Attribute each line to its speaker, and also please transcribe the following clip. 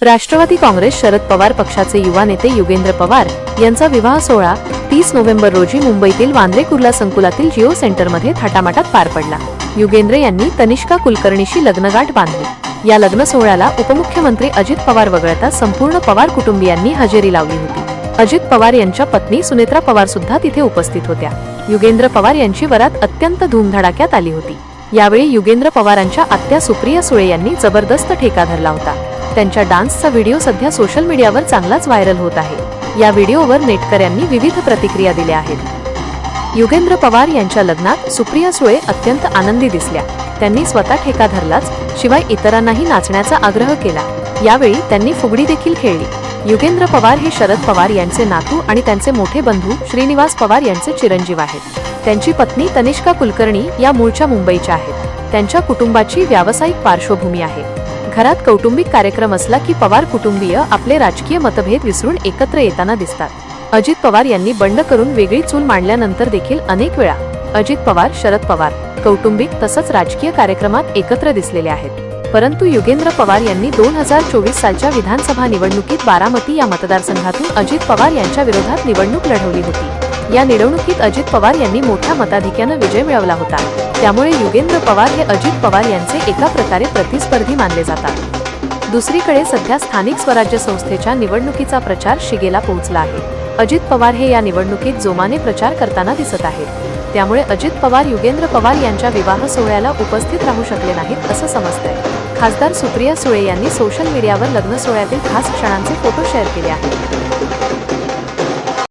Speaker 1: राष्ट्रवादी काँग्रेस शरद पवार पक्षाचे युवा नेते युगेंद्र पवार यांचा विवाह सोहळा 30 नोव्हेंबर रोजी मुंबईतील वांद्रे कुर्ला संकुलातील जिओ सेंटरमध्ये थाटामाटात पार पडला। युगेंद्र यांनी तनिष्का कुलकर्णीशी लग्नगाठ बांधली। या लग्न सोहळ्याला उपमुख्यमंत्री अजित पवार वगळता संपूर्ण पवार कुटुंबियांनी हजेरी लावली होती। अजित पवार यांच्या पत्नी सुनेत्रा पवार सुद्धा तिथे उपस्थित होत्या। युगेंद्र पवार यांची वरात अत्यंत धूमधडाक्यात आली होती। यावेळी युगेंद्र पवारांच्या आत्या सुप्रिया सुळे यांनी जबरदस्त ठेका धरला होता। त्यांच्या डान्सचा व्हिडिओ सध्या सोशल मीडियावर चांगलाच व्हायरल होत आहे। या व्हिडिओवर नेटकऱ्यांनी विविध प्रतिक्रिया दिल्या आहेत। युगेंद्र पवार यांच्या लग्नात सुप्रिया सुळे अत्यंत आनंदी दिसल्या। त्यांनी स्वतः ठेका धरलाच, शिवाय इतरांनाही नाचण्याचा आग्रह केला। यावेळी त्यांनी फुगडी देखील खेळली। युगेंद्र पवार हे शरद पवार यांचे नातू आणि त्यांचे मोठे बंधू श्रीनिवास पवार यांचे चिरंजीव आहेत। त्यांची पत्नी तनिष्का कुलकर्णी या मूळच्या मुंबईच्या आहेत। त्यांच्या कुटुंबाची व्यावसायिक पार्श्वभूमी आहे। घरात कौटुंबिक कार्यक्रम असला की पवार कुटुंबीय आपले राजकीय मतभेद विसरून एकत्र येताना दिसतात। अजित पवार यांनी बंड करून वेगळी चूल मांडल्यानंतर देखील अनेक वेळा अजित पवार, शरद पवार कौटुंबिक तसंच राजकीय कार्यक्रमात एकत्र दिसलेले आहेत। परंतु युगेंद्र पवार यांनी 2024 सालच्या विधानसभा निवडणुकीत बारामती या मतदारसंघातून अजित पवार यांच्या विरोधात निवडणूक लढवली होती। या निवडणुकीत अजित पवार यांनी मोठ्या मताधिक्याने विजय मिळवला होता। त्यामुळे युगेंद्र पवार हे अजित पवार यांचे एका प्रकारे प्रतिस्पर्धी मानले जातात। दुसरीकडे सध्या स्थानिक स्वराज्य संस्थेच्या निवडणुकीचा प्रचार शिगेला पोहोचला आहे। अजित पवार हे या निवडणुकीत जोमाने प्रचार करताना दिसत आहेत। त्यामुळे अजित पवार युगेंद्र पवार यांच्या विवाह सोहळ्याला उपस्थित राहू शकले नाहीत असं समजतंय। खासदार सुप्रिया सुळे यांनी सोशल मीडियावर लग्न सोहळ्यातील खास क्षणांचे फोटो शेअर केले आहेत।